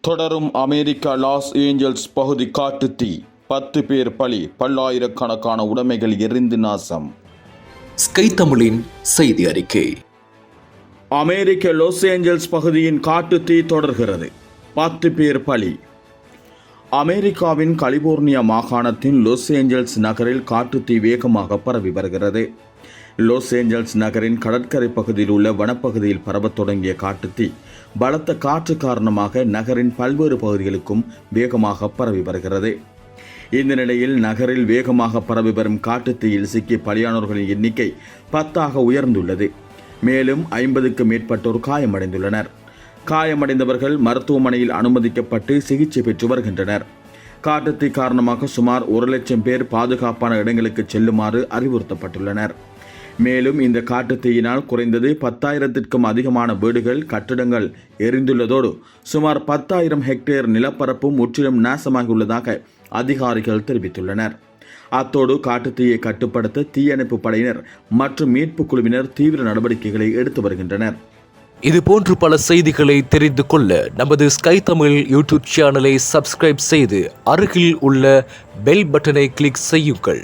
தொடரும் America Los Angeles பகுதி காட்டுத்தீ, 10 பேர் பலி, பல்லாயிரக்கணக்கான உடைமைகள் எரிந்து நாசம். ஸ்கை தமிழின் செய்தி அறிக்கை. அமெரிக்க லாஸ் ஏஞ்சல்ஸ் பகுதியின் காட்டுத்தீ தொடர்கிறது, 10 பேர் பலி. அமெரிக்காவின் கலிபோர்னியா மாகாணத்தின் லாஸ் ஏஞ்சல்ஸ் நகரில் காட்டுத்தீ வேகமாக பரவி வருகிறது. லாஸ் ஏஞ்சல்ஸ் நகரின் கடற்கரை பகுதியில் உள்ள வனப்பகுதியில் பரவத் தொடங்கிய காட்டுத்தீ பலத்த காற்று காரணமாக நகரின் பல்வேறு பகுதிகளுக்கும் வேகமாக பரவி வருகிறது. இந்த நிலையில் நகரில் வேகமாக பரவி வரும் காட்டுத்தீயில் சிக்கி பலியானோர்களின் எண்ணிக்கை 10ஆக உயர்ந்துள்ளது. மேலும் 50க்கும் மேற்பட்டோர் காயமடைந்துள்ளனர். காயமடைந்தவர்கள் மருத்துவமனையில் அனுமதிக்கப்பட்டு சிகிச்சை பெற்று வருகின்றனர். காட்டுத்தீ காரணமாக சுமார் 1 லட்சம் பேர் பாதுகாப்பான இடங்களுக்கு செல்லுமாறு அறிவுறுத்தப்பட்டுள்ளனர். மேலும் இந்த காட்டுத்தீயினால் குறைந்தது 10,000க்கும் அதிகமான வீடுகள், கட்டிடங்கள் எரிந்துள்ளதோடு சுமார் 10,000 ஹெக்டேர் நிலப்பரப்பும் முற்றிலும் நாசமாகியுள்ளதாக அதிகாரிகள் தெரிவித்துள்ளனர். அத்தோடு காட்டுத்தீயை கட்டுப்படுத்த தீயணைப்பு படையினர் மற்றும் மீட்புக் குழுவினர் தீவிர நடவடிக்கைகளை எடுத்து வருகின்றனர். இதுபோன்று பல செய்திகளை தெரிந்து கொள்ள நமது ஸ்கை தமிழ் யூடியூப் சேனலை சப்ஸ்கிரைப் செய்து அருகில் உள்ள பெல் பட்டனை கிளிக் செய்யுங்கள்.